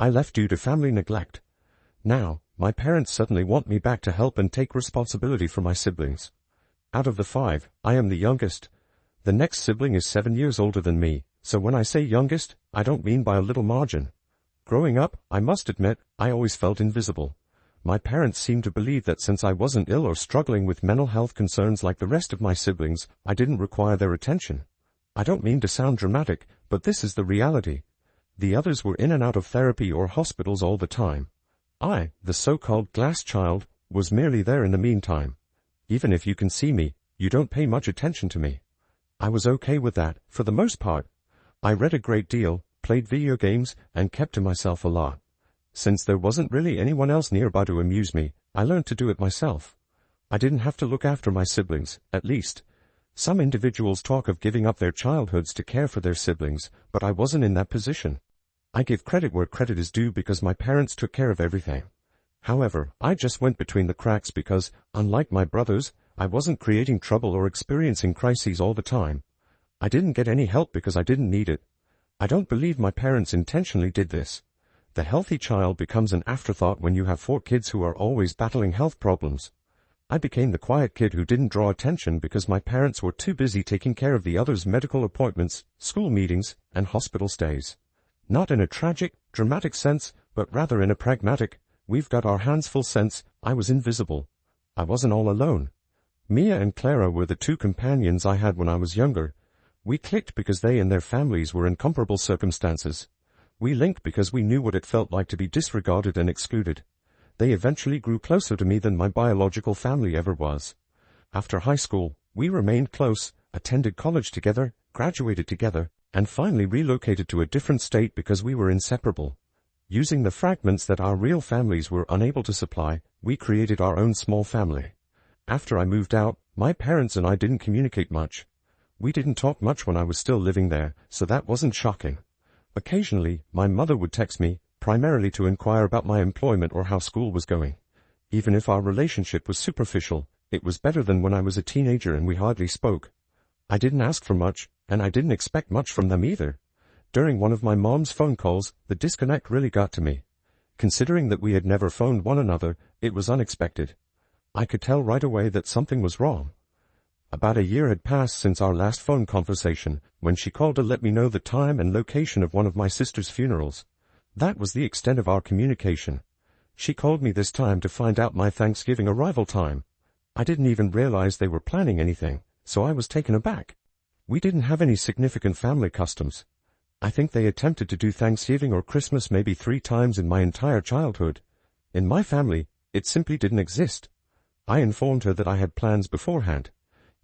I left due to family neglect. Now, my parents suddenly want me back to help and take responsibility for my siblings. Out of the 5, I am the youngest. The next sibling is 7 years older than me, so when I say youngest, I don't mean by a little margin. Growing up, I must admit, I always felt invisible. My parents seemed to believe that since I wasn't ill or struggling with mental health concerns like the rest of my siblings, I didn't require their attention. I don't mean to sound dramatic, but this is the reality. The others were in and out of therapy or hospitals all the time. I, the so-called glass child, was merely there in the meantime. Even if you can see me, you don't pay much attention to me. I was okay with that, for the most part. I read a great deal, played video games, and kept to myself a lot. Since there wasn't really anyone else nearby to amuse me, I learned to do it myself. I didn't have to look after my siblings, at least. Some individuals talk of giving up their childhoods to care for their siblings, but I wasn't in that position. I give credit where credit is due because my parents took care of everything. However, I just went between the cracks because, unlike my brothers, I wasn't creating trouble or experiencing crises all the time. I didn't get any help because I didn't need it. I don't believe my parents intentionally did this. The healthy child becomes an afterthought when you have 4 kids who are always battling health problems. I became the quiet kid who didn't draw attention because my parents were too busy taking care of the others' medical appointments, school meetings, and hospital stays. Not in a tragic, dramatic sense, but rather in a pragmatic, we've got our hands full sense. I was invisible. I wasn't all alone. Mia and Clara were the 2 companions I had when I was younger. We clicked because they and their families were in comparable circumstances. We linked because we knew what it felt like to be disregarded and excluded. They eventually grew closer to me than my biological family ever was. After high school, we remained close, attended college together, graduated together, and finally relocated to a different state because we were inseparable. Using the fragments that our real families were unable to supply, we created our own small family. After I moved out, my parents and I didn't communicate much. We didn't talk much when I was still living there, so that wasn't shocking. Occasionally, my mother would text me, primarily to inquire about my employment or how school was going. Even if our relationship was superficial, it was better than when I was a teenager and we hardly spoke. I didn't ask for much, and I didn't expect much from them either. During one of my mom's phone calls, the disconnect really got to me. Considering that we had never phoned one another, it was unexpected. I could tell right away that something was wrong. About a year had passed since our last phone conversation, when she called to let me know the time and location of one of my sister's funerals. That was the extent of our communication. She called me this time to find out my Thanksgiving arrival time. I didn't even realize they were planning anything, so I was taken aback. We didn't have any significant family customs. I think they attempted to do Thanksgiving or Christmas maybe 3 times in my entire childhood. In my family, it simply didn't exist. I informed her that I had plans beforehand.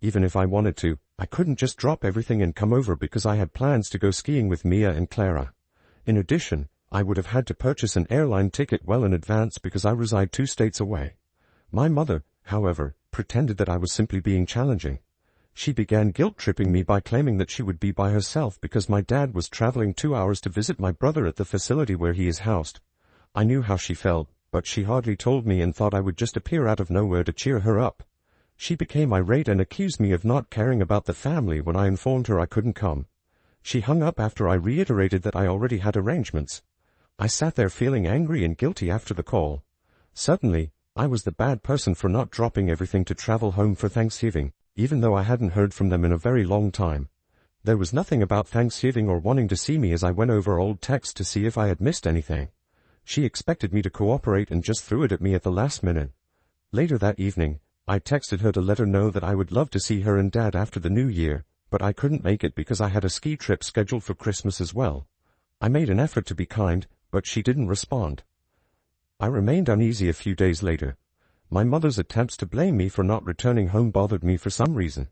Even if I wanted to, I couldn't just drop everything and come over because I had plans to go skiing with Mia and Clara. In addition, I would have had to purchase an airline ticket well in advance because I reside 2 states away. My mother, however, pretended that I was simply being challenging. She began guilt-tripping me by claiming that she would be by herself because my dad was traveling 2 hours to visit my brother at the facility where he is housed. I knew how she felt, but she hardly told me and thought I would just appear out of nowhere to cheer her up. She became irate and accused me of not caring about the family when I informed her I couldn't come. She hung up after I reiterated that I already had arrangements. I sat there feeling angry and guilty after the call. Suddenly, I was the bad person for not dropping everything to travel home for Thanksgiving, even though I hadn't heard from them in a very long time. There was nothing about Thanksgiving or wanting to see me as I went over old texts to see if I had missed anything. She expected me to cooperate and just threw it at me at the last minute. Later that evening, I texted her to let her know that I would love to see her and Dad after the new year, but I couldn't make it because I had a ski trip scheduled for Christmas as well. I made an effort to be kind, but she didn't respond. I remained uneasy a few days later. My mother's attempts to blame me for not returning home bothered me for some reason.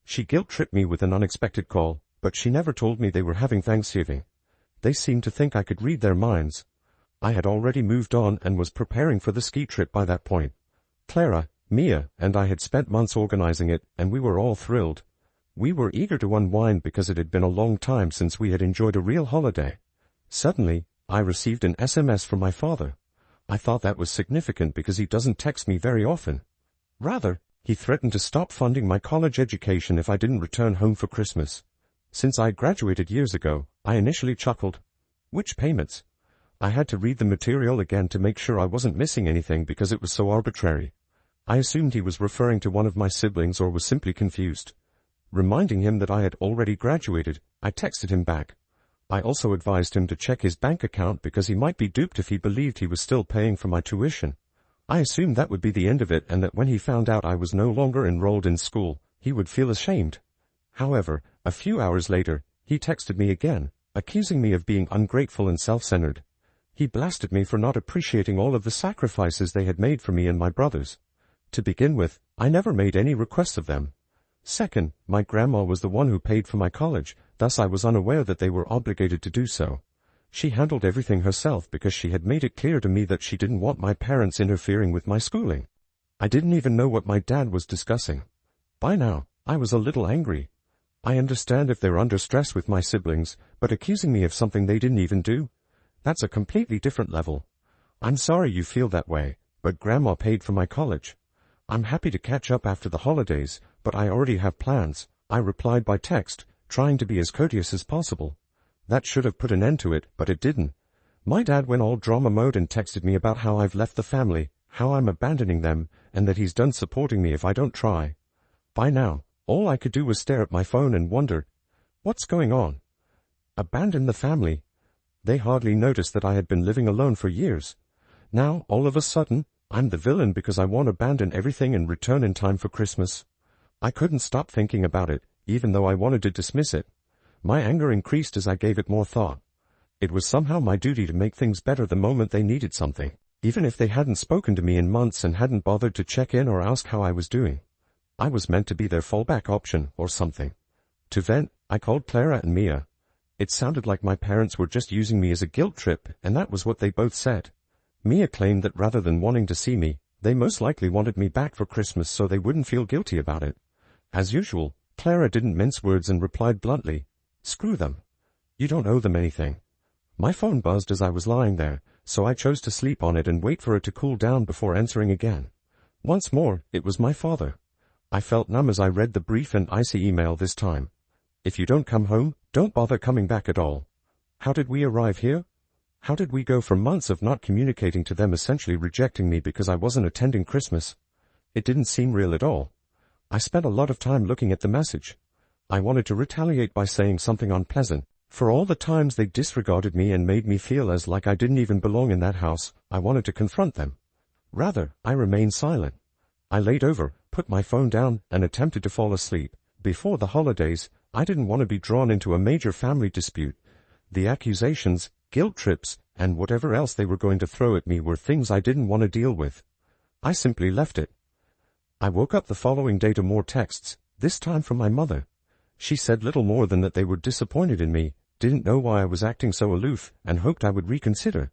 She guilt-tripped me with an unexpected call, but she never told me they were having Thanksgiving. They seemed to think I could read their minds. I had already moved on and was preparing for the ski trip by that point. Clara, Mia, and I had spent months organizing it, and we were all thrilled. We were eager to unwind because it had been a long time since we had enjoyed a real holiday. Suddenly, I received an SMS from my father. I thought that was significant because he doesn't text me very often. Rather, he threatened to stop funding my college education if I didn't return home for Christmas. Since I graduated years ago, I initially chuckled. Which payments? I had to read the material again to make sure I wasn't missing anything because it was so arbitrary. I assumed he was referring to one of my siblings or was simply confused. Reminding him that I had already graduated, I texted him back. I also advised him to check his bank account because he might be duped if he believed he was still paying for my tuition. I assumed that would be the end of it and that when he found out I was no longer enrolled in school, he would feel ashamed. However, a few hours later, he texted me again, accusing me of being ungrateful and self-centered. He blasted me for not appreciating all of the sacrifices they had made for me and my brothers. To begin with, I never made any requests of them. Second, my grandma was the one who paid for my college, thus I was unaware that they were obligated to do so. She handled everything herself because she had made it clear to me that she didn't want my parents interfering with my schooling. I didn't even know what my dad was discussing. By now, I was a little angry. I understand if they're under stress with my siblings, but accusing me of something they didn't even do? That's a completely different level. I'm sorry you feel that way, but Grandma paid for my college. I'm happy to catch up after the holidays, but I already have plans, I replied by text, trying to be as courteous as possible. That should have put an end to it, but it didn't. My dad went all drama mode and texted me about how I've left the family, how I'm abandoning them, and that he's done supporting me if I don't try. By now, all I could do was stare at my phone and wonder, what's going on? Abandon the family? They hardly noticed that I had been living alone for years. Now, all of a sudden, I'm the villain because I won't abandon everything and return in time for Christmas. I couldn't stop thinking about it, even though I wanted to dismiss it. My anger increased as I gave it more thought. It was somehow my duty to make things better the moment they needed something, even if they hadn't spoken to me in months and hadn't bothered to check in or ask how I was doing. I was meant to be their fallback option or something. To vent, I called Clara and Mia. It sounded like my parents were just using me as a guilt trip, and that was what they both said. Mia claimed that rather than wanting to see me, they most likely wanted me back for Christmas so they wouldn't feel guilty about it. As usual, Clara didn't mince words and replied bluntly, "Screw them. You don't owe them anything." My phone buzzed as I was lying there, so I chose to sleep on it and wait for it to cool down before answering again. Once more, it was my father. I felt numb as I read the brief and icy email this time. "If you don't come home, don't bother coming back at all." How did we arrive here? How did we go from months of not communicating to them essentially rejecting me because I wasn't attending Christmas? It didn't seem real at all. I spent a lot of time looking at the message. I wanted to retaliate by saying something unpleasant. For all the times they disregarded me and made me feel as like I didn't even belong in that house, I wanted to confront them. Rather, I remained silent. I laid over, put my phone down, and attempted to fall asleep. Before the holidays, I didn't want to be drawn into a major family dispute. The accusations, guilt trips, and whatever else they were going to throw at me were things I didn't want to deal with. I simply left it. I woke up the following day to more texts, this time from my mother. She said little more than that they were disappointed in me, didn't know why I was acting so aloof, and hoped I would reconsider.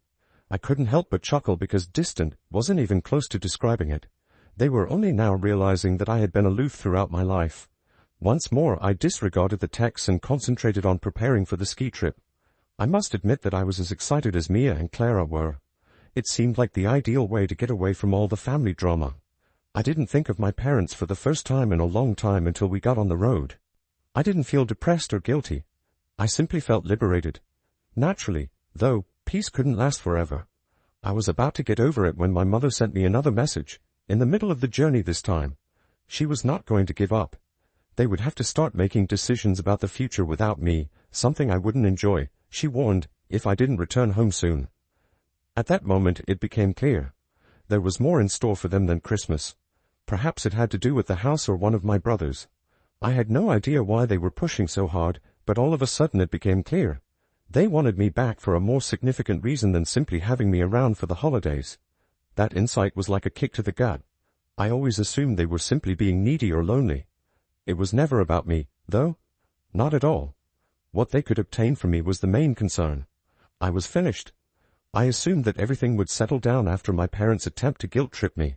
I couldn't help but chuckle because distant wasn't even close to describing it. They were only now realizing that I had been aloof throughout my life. Once more I disregarded the texts and concentrated on preparing for the ski trip. I must admit that I was as excited as Mia and Clara were. It seemed like the ideal way to get away from all the family drama. I didn't think of my parents for the first time in a long time until we got on the road. I didn't feel depressed or guilty. I simply felt liberated. Naturally, though, peace couldn't last forever. I was about to get over it when my mother sent me another message, in the middle of the journey this time. She was not going to give up. They would have to start making decisions about the future without me, something I wouldn't enjoy, she warned, if I didn't return home soon. At that moment it became clear. There was more in store for them than Christmas. Perhaps it had to do with the house or one of my brothers. I had no idea why they were pushing so hard, but all of a sudden it became clear. They wanted me back for a more significant reason than simply having me around for the holidays. That insight was like a kick to the gut. I always assumed they were simply being needy or lonely. It was never about me, though. Not at all. What they could obtain from me was the main concern. I was finished. I assumed that everything would settle down after my parents' attempt to guilt-trip me.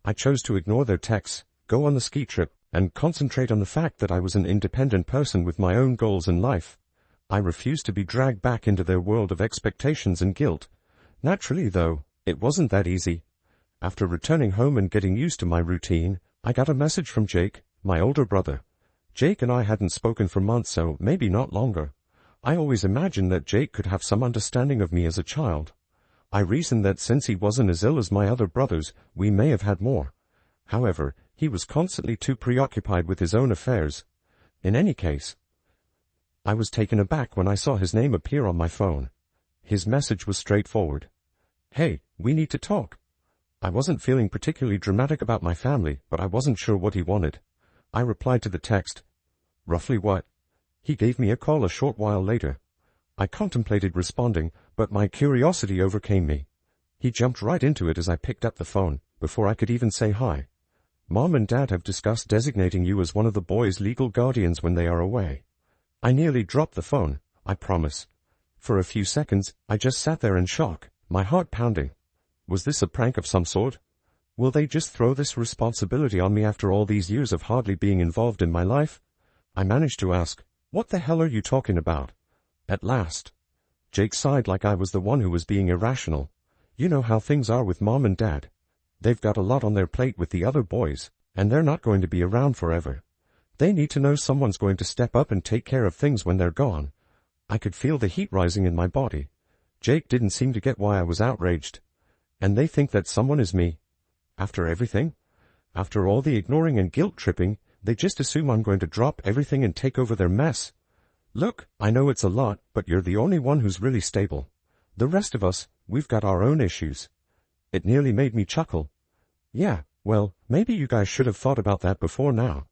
I chose to ignore their texts, go on the ski trip, and concentrate on the fact that I was an independent person with my own goals in life. I refused to be dragged back into their world of expectations and guilt. Naturally, though, it wasn't that easy. After returning home and getting used to my routine, I got a message from Jake, my older brother. Jake and I hadn't spoken for months, so maybe not longer. I always imagined that Jake could have some understanding of me as a child. I reasoned that since he wasn't as ill as my other brothers, we may have had more. However, he was constantly too preoccupied with his own affairs. In any case, I was taken aback when I saw his name appear on my phone. His message was straightforward. "Hey, we need to talk." I wasn't feeling particularly dramatic about my family, but I wasn't sure what he wanted. I replied to the text. "Roughly what?" He gave me a call a short while later. I contemplated responding, but my curiosity overcame me. He jumped right into it as I picked up the phone, before I could even say hi. "Mom and Dad have discussed designating you as one of the boys' legal guardians when they are away." I nearly dropped the phone, I promise. For a few seconds, I just sat there in shock, my heart pounding. Was this a prank of some sort? Will they just throw this responsibility on me after all these years of hardly being involved in my life? I managed to ask, "What the hell are you talking about?" At last. Jake sighed like I was the one who was being irrational. You know how things are with Mom and Dad. They've got a lot on their plate with the other boys, and they're not going to be around forever. They need to know someone's going to step up and take care of things when they're gone. I could feel the heat rising in my body. Jake didn't seem to get why I was outraged. And they think that someone is me. After everything? After all the ignoring and guilt-tripping, they just assume I'm going to drop everything and take over their mess. Look, I know it's a lot, but you're the only one who's really stable. The rest of us, we've got our own issues. It nearly made me chuckle. Yeah, well, maybe you guys should have thought about that before now.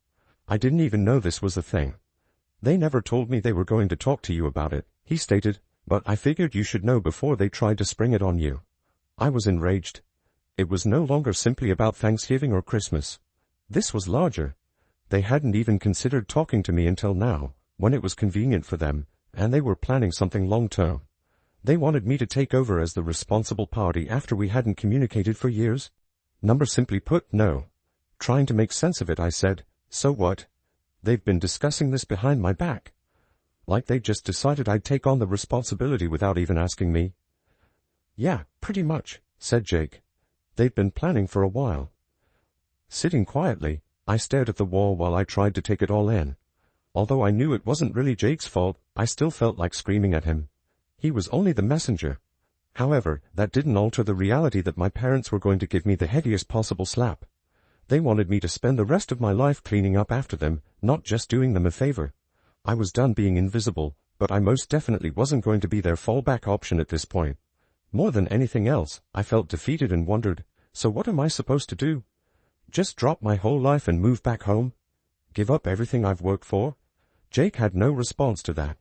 I didn't even know this was a thing. They never told me they were going to talk to you about it, he stated, but I figured you should know before they tried to spring it on you. I was enraged. It was no longer simply about Thanksgiving or Christmas. This was larger. They hadn't even considered talking to me until now, when it was convenient for them, and they were planning something long-term. They wanted me to take over as the responsible party after we hadn't communicated for years. Simply put, no. Trying to make sense of it, I said, "So what? They've been discussing this behind my back. Like they just decided I'd take on the responsibility without even asking me." "Yeah, pretty much," said Jake. "They'd been planning for a while." Sitting quietly, I stared at the wall while I tried to take it all in. Although I knew it wasn't really Jake's fault, I still felt like screaming at him. He was only the messenger. However, that didn't alter the reality that my parents were going to give me the heaviest possible slap. They wanted me to spend the rest of my life cleaning up after them, not just doing them a favor. I was done being invisible, but I most definitely wasn't going to be their fallback option at this point. More than anything else, I felt defeated and wondered, so what am I supposed to do? Just drop my whole life and move back home? Give up everything I've worked for? Jake had no response to that.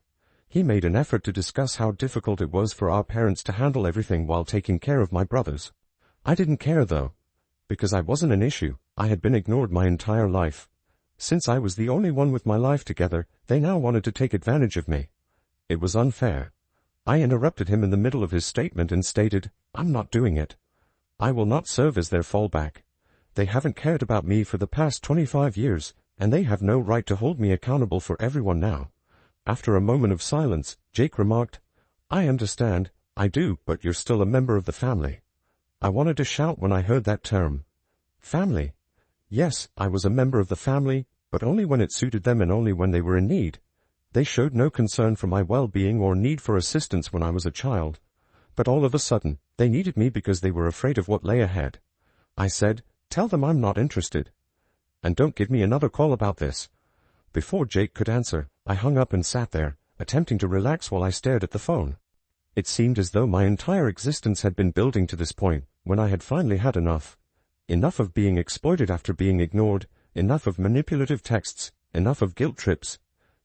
He made an effort to discuss how difficult it was for our parents to handle everything while taking care of my brothers. I didn't care though. Because I wasn't an issue, I had been ignored my entire life. Since I was the only one with my life together, they now wanted to take advantage of me. It was unfair. I interrupted him in the middle of his statement and stated, "I'm not doing it. I will not serve as their fallback. They haven't cared about me for the past 25 years, and they have no right to hold me accountable for everyone now." After a moment of silence, Jake remarked, "I understand, I do, but you're still a member of the family." I wanted to shout when I heard that term. Family? Yes, I was a member of the family, but only when it suited them and only when they were in need. They showed no concern for my well-being or need for assistance when I was a child. But all of a sudden, they needed me because they were afraid of what lay ahead. I said, "Tell them I'm not interested. And don't give me another call about this." Before Jake could answer, I hung up and sat there, attempting to relax while I stared at the phone. It seemed as though my entire existence had been building to this point, when I had finally had enough. Enough of being exploited after being ignored, enough of manipulative texts, enough of guilt trips.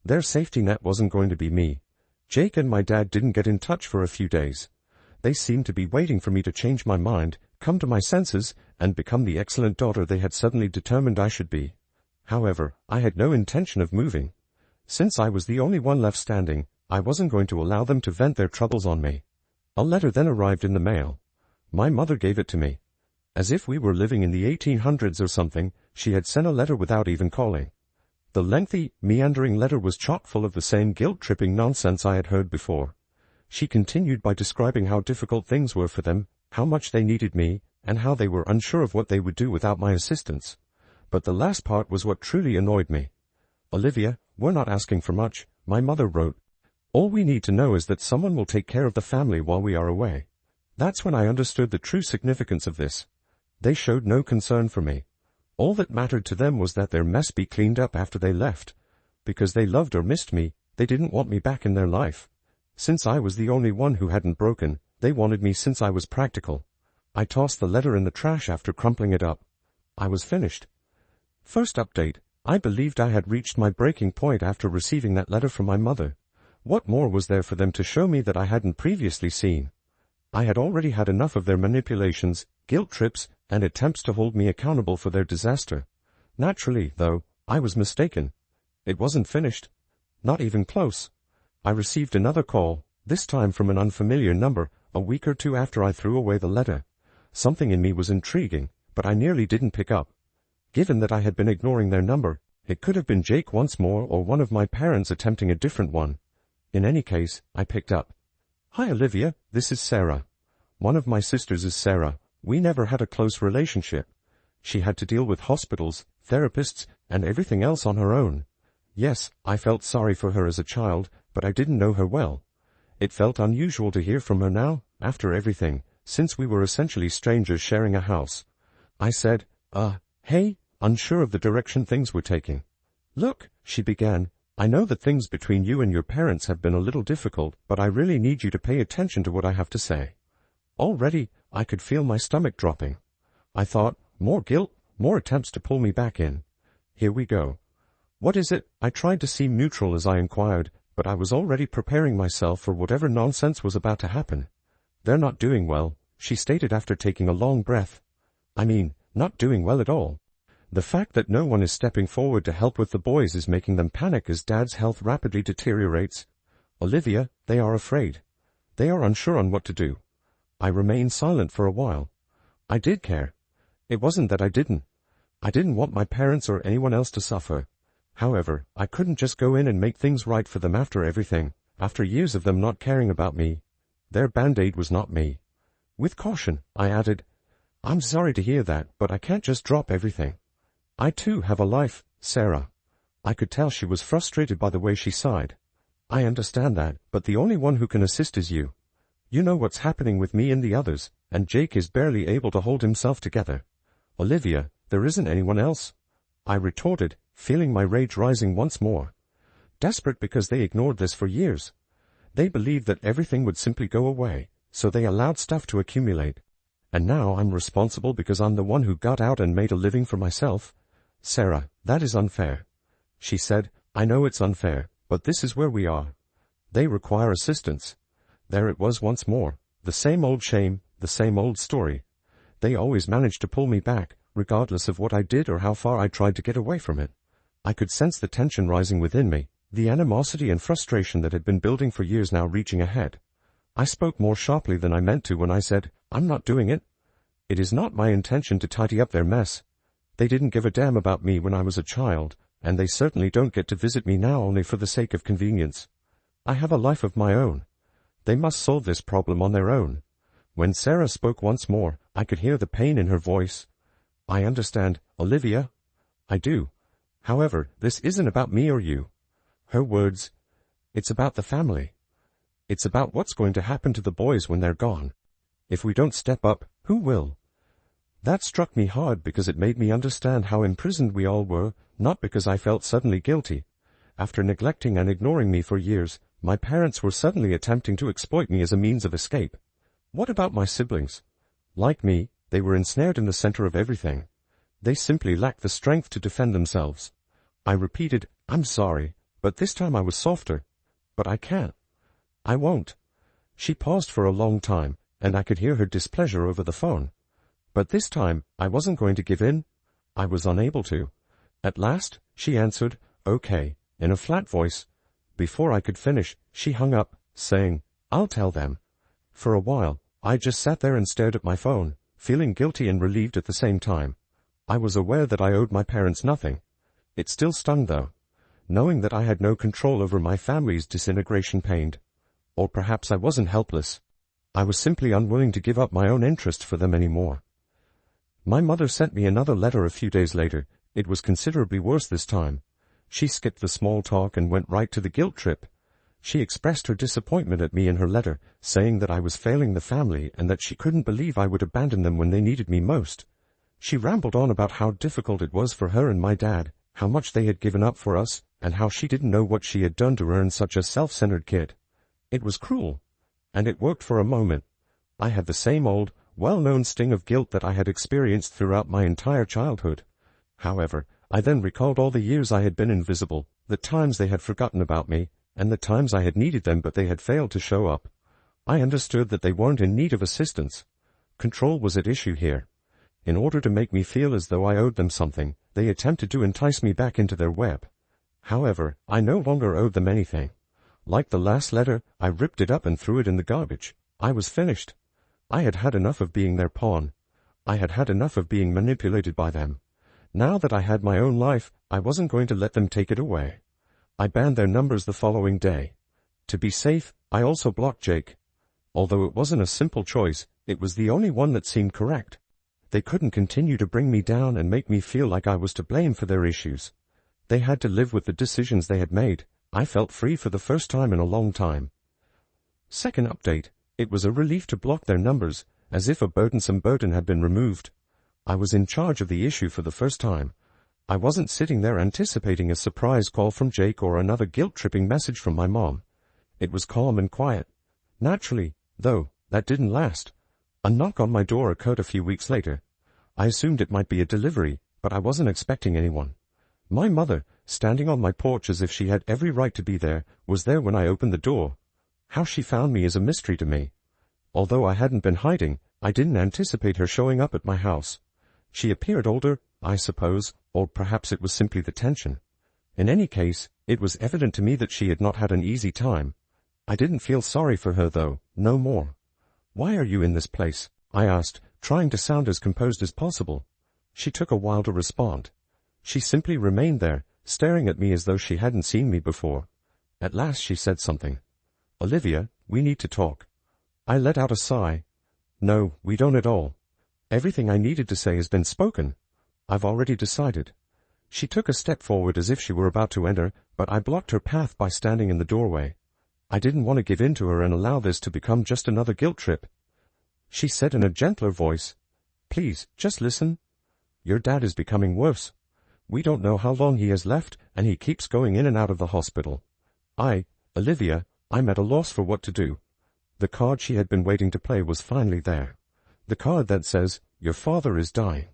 Their safety net wasn't going to be me. Jake and my dad didn't get in touch for a few days. They seemed to be waiting for me to change my mind, come to my senses, and become the excellent daughter they had suddenly determined I should be. However, I had no intention of moving. Since I was the only one left standing, I wasn't going to allow them to vent their troubles on me. A letter then arrived in the mail. My mother gave it to me. As if we were living in the 1800s or something, she had sent a letter without even calling. The lengthy, meandering letter was chock full of the same guilt-tripping nonsense I had heard before. She continued by describing how difficult things were for them, how much they needed me, and how they were unsure of what they would do without my assistance. But the last part was what truly annoyed me. "Olivia, we're not asking for much," my mother wrote. "All we need to know is that someone will take care of the family while we are away. That's when I understood the true significance of this. They showed no concern for me. All that mattered to them was that their mess be cleaned up after they left. Because they loved or missed me, they didn't want me back in their life. Since I was the only one who hadn't broken, they wanted me since I was practical. I tossed the letter in the trash after crumpling it up. I was finished. First update. I believed I had reached my breaking point after receiving that letter from my mother. What more was there for them to show me that I hadn't previously seen? I had already had enough of their manipulations, guilt trips, and attempts to hold me accountable for their disaster. Naturally, though, I was mistaken. It wasn't finished. Not even close. I received another call, this time from an unfamiliar number, a week or two after I threw away the letter. Something in me was intriguing, but I nearly didn't pick up. Given that I had been ignoring their number, it could have been Jake once more or one of my parents attempting a different one. In any case, I picked up. Hi Olivia, this is Sarah. One of my sisters is Sarah. We never had a close relationship. She had to deal with hospitals, therapists, and everything else on her own. Yes, I felt sorry for her as a child, but I didn't know her well. It felt unusual to hear from her now, after everything, since we were essentially strangers sharing a house. I said, hey, unsure of the direction things were taking. Look, she began, I know that things between you and your parents have been a little difficult, but I really need you to pay attention to what I have to say. Already, I could feel my stomach dropping. I thought, more guilt, more attempts to pull me back in. Here we go. What is it? I tried to seem neutral as I inquired, but I was already preparing myself for whatever nonsense was about to happen. They're not doing well, she stated after taking a long breath. I mean, not doing well at all. The fact that no one is stepping forward to help with the boys is making them panic as Dad's health rapidly deteriorates. Olivia, they are afraid. They are unsure on what to do. I remained silent for a while. I did care. It wasn't that I didn't. I didn't want my parents or anyone else to suffer. However, I couldn't just go in and make things right for them after everything, after years of them not caring about me. Their band-aid was not me. With caution, I added, I'm sorry to hear that, but I can't just drop everything. I too have a life, Sarah. I could tell she was frustrated by the way she sighed. I understand that, but the only one who can assist is you. You know what's happening with me and the others, and Jake is barely able to hold himself together. Olivia, there isn't anyone else. I retorted, feeling my rage rising once more. Desperate because they ignored this for years. They believed that everything would simply go away, so they allowed stuff to accumulate. And now I'm responsible because I'm the one who got out and made a living for myself. Sarah, that is unfair. She said, I know it's unfair, but this is where we are. They require assistance. There it was once more, the same old shame, the same old story. They always managed to pull me back, regardless of what I did or how far I tried to get away from it. I could sense the tension rising within me, the animosity and frustration that had been building for years now reaching a head. I spoke more sharply than I meant to when I said, I'm not doing it. It is not my intention to tidy up their mess. They didn't give a damn about me when I was a child, and they certainly don't get to visit me now only for the sake of convenience. I have a life of my own. They must solve this problem on their own. When Sarah spoke once more, I could hear the pain in her voice. I understand, Olivia. I do. However, this isn't about me or you. Her words. It's about the family. It's about what's going to happen to the boys when they're gone. If we don't step up, who will? That struck me hard because it made me understand how imprisoned we all were, not because I felt suddenly guilty. After neglecting and ignoring me for years, my parents were suddenly attempting to exploit me as a means of escape. What about my siblings? Like me, they were ensnared in the center of everything. They simply lacked the strength to defend themselves. I repeated, I'm sorry, but this time I was softer. But I can't. I won't. She paused for a long time, and I could hear her displeasure over the phone. But this time, I wasn't going to give in. I was unable to. At last, she answered, okay, in a flat voice. Before I could finish, she hung up, saying, I'll tell them. For a while, I just sat there and stared at my phone, feeling guilty and relieved at the same time. I was aware that I owed my parents nothing. It still stung though, knowing that I had no control over my family's disintegration pained. Or perhaps I wasn't helpless. I was simply unwilling to give up my own interest for them anymore. My mother sent me another letter a few days later. It was considerably worse this time. She skipped the small talk and went right to the guilt trip. She expressed her disappointment at me in her letter, saying that I was failing the family and that she couldn't believe I would abandon them when they needed me most. She rambled on about how difficult it was for her and my dad, how much they had given up for us, and how she didn't know what she had done to earn such a self-centered kid. It was cruel. And it worked for a moment. I had the same old, well-known sting of guilt that I had experienced throughout my entire childhood. However, I then recalled all the years I had been invisible, the times they had forgotten about me, and the times I had needed them but they had failed to show up. I understood that they weren't in need of assistance. Control was at issue here. In order to make me feel as though I owed them something, they attempted to entice me back into their web. However, I no longer owed them anything. Like the last letter, I ripped it up and threw it in the garbage. I was finished. I had had enough of being their pawn. I had had enough of being manipulated by them. Now that I had my own life, I wasn't going to let them take it away. I banned their numbers the following day. To be safe, I also blocked Jake. Although it wasn't a simple choice, it was the only one that seemed correct. They couldn't continue to bring me down and make me feel like I was to blame for their issues. They had to live with the decisions they had made. I felt free for the first time in a long time. Second update, it was a relief to block their numbers, as if a burdensome burden had been removed. I was in charge of the issue for the first time. I wasn't sitting there anticipating a surprise call from Jake or another guilt-tripping message from my mom. It was calm and quiet. Naturally, though, that didn't last. A knock on my door occurred a few weeks later. I assumed it might be a delivery, but I wasn't expecting anyone. My mother, standing on my porch as if she had every right to be there, was there when I opened the door. How she found me is a mystery to me. Although I hadn't been hiding, I didn't anticipate her showing up at my house. She appeared older, I suppose, or perhaps it was simply the tension. In any case, it was evident to me that she had not had an easy time. I didn't feel sorry for her though, no more. "Why are you in this place?" I asked, trying to sound as composed as possible. She took a while to respond. She simply remained there, staring at me as though she hadn't seen me before. At last she said something. "Olivia, we need to talk." I let out a sigh. "No, we don't at all. Everything I needed to say has been spoken. I've already decided." She took a step forward as if she were about to enter, but I blocked her path by standing in the doorway. I didn't want to give in to her and allow this to become just another guilt trip. She said in a gentler voice, "Please, just listen. Your dad is becoming worse. We don't know how long he has left, and he keeps going in and out of the hospital. Olivia, I'm at a loss for what to do." The card she had been waiting to play was finally there. The card that says, "Your father is dying."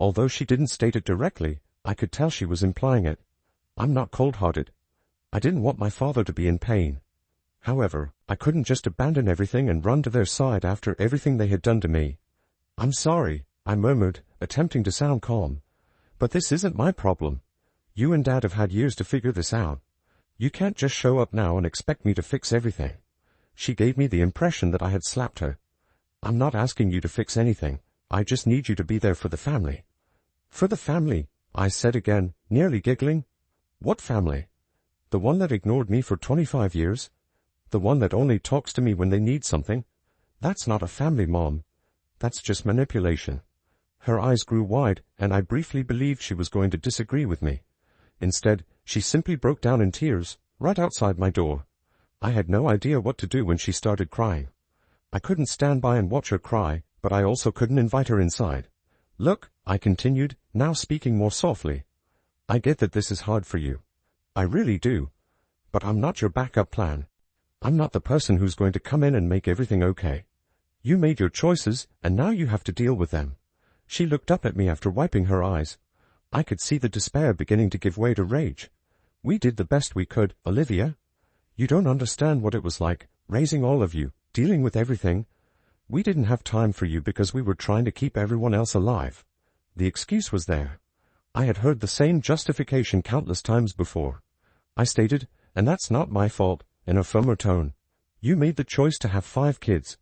Although she didn't state it directly, I could tell she was implying it. I'm not cold-hearted. I didn't want my father to be in pain. However, I couldn't just abandon everything and run to their side after everything they had done to me. "I'm sorry," I murmured, attempting to sound calm. "But this isn't my problem. You and Dad have had years to figure this out. You can't just show up now and expect me to fix everything." She gave me the impression that I had slapped her. "I'm not asking you to fix anything. I just need you to be there for the family." "For the family," I said again, nearly giggling. "What family? The one that ignored me for 25 years? The one that only talks to me when they need something? That's not a family, Mom. That's just manipulation." Her eyes grew wide, and I briefly believed she was going to disagree with me. Instead, she simply broke down in tears, right outside my door. I had no idea what to do when she started crying. I couldn't stand by and watch her cry, but I also couldn't invite her inside. "Look," I continued, now speaking more softly. "I get that this is hard for you. I really do. But I'm not your backup plan. I'm not the person who's going to come in and make everything okay. You made your choices, and now you have to deal with them." She looked up at me after wiping her eyes. I could see the despair beginning to give way to rage. "We did the best we could, Olivia. You don't understand what it was like, raising all of you, dealing with everything. We didn't have time for you because we were trying to keep everyone else alive." The excuse was there. I had heard the same justification countless times before. I stated, "And that's not my fault," in a firmer tone. "You made the choice to have 5 kids.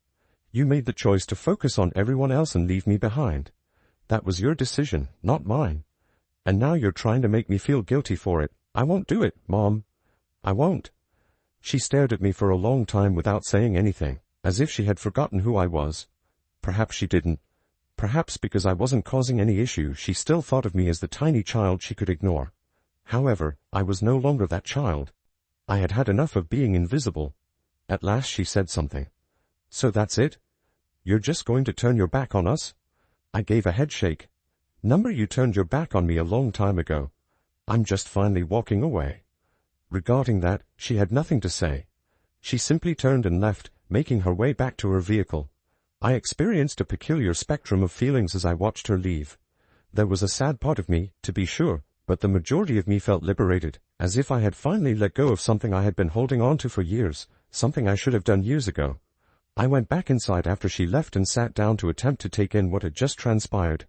You made the choice to focus on everyone else and leave me behind. That was your decision, not mine. And now you're trying to make me feel guilty for it. I won't do it, Mom. I won't." She stared at me for a long time without saying anything, as if she had forgotten who I was. Perhaps she didn't. Perhaps because I wasn't causing any issue, she still thought of me as the tiny child she could ignore. However, I was no longer that child. I had had enough of being invisible. At last she said something. So that's it? You're just going to turn your back on us? I gave a head shake. Number, you turned your back on me a long time ago. I'm just finally walking away. Regarding that, she had nothing to say. She simply turned and left, making her way back to her vehicle. I experienced a peculiar spectrum of feelings as I watched her leave. There was a sad part of me, to be sure, but the majority of me felt liberated, as if I had finally let go of something I had been holding on to for years, something I should have done years ago. I went back inside after she left and sat down to attempt to take in what had just transpired.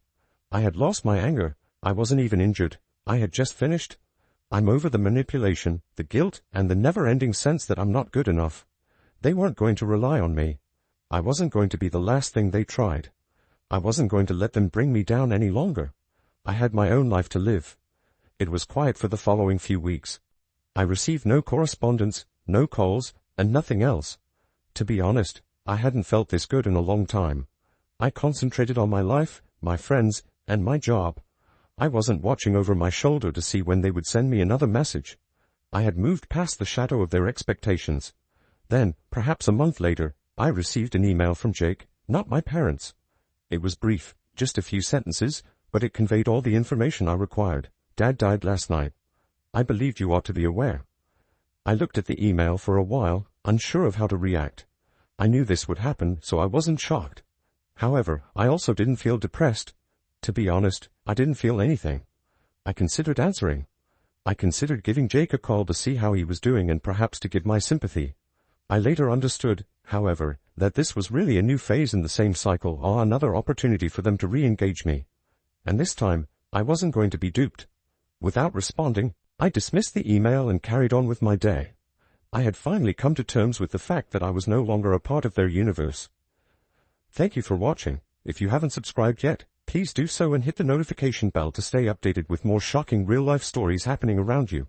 I had lost my anger. I wasn't even injured. I had just finished. I'm over the manipulation, the guilt, and the never-ending sense that I'm not good enough. They weren't going to rely on me. I wasn't going to be the last thing they tried. I wasn't going to let them bring me down any longer. I had my own life to live. It was quiet for the following few weeks. I received no correspondence, no calls, and nothing else. To be honest, I hadn't felt this good in a long time. I concentrated on my life, my friends, and my job. I wasn't watching over my shoulder to see when they would send me another message. I had moved past the shadow of their expectations. Then, perhaps a month later, I received an email from Jake, not my parents. It was brief, just a few sentences, but it conveyed all the information I required. Dad died last night. I believed you ought to be aware. I looked at the email for a while, unsure of how to react. I knew this would happen, so I wasn't shocked. However, I also didn't feel depressed. To be honest, I didn't feel anything. I considered answering. I considered giving Jake a call to see how he was doing and perhaps to give my sympathy. I later understood, however, that this was really a new phase in the same cycle or another opportunity for them to re-engage me. And this time, I wasn't going to be duped. Without responding, I dismissed the email and carried on with my day. I had finally come to terms with the fact that I was no longer a part of their universe. Thank you for watching. If you haven't subscribed yet, please do so and hit the notification bell to stay updated with more shocking real-life stories happening around you.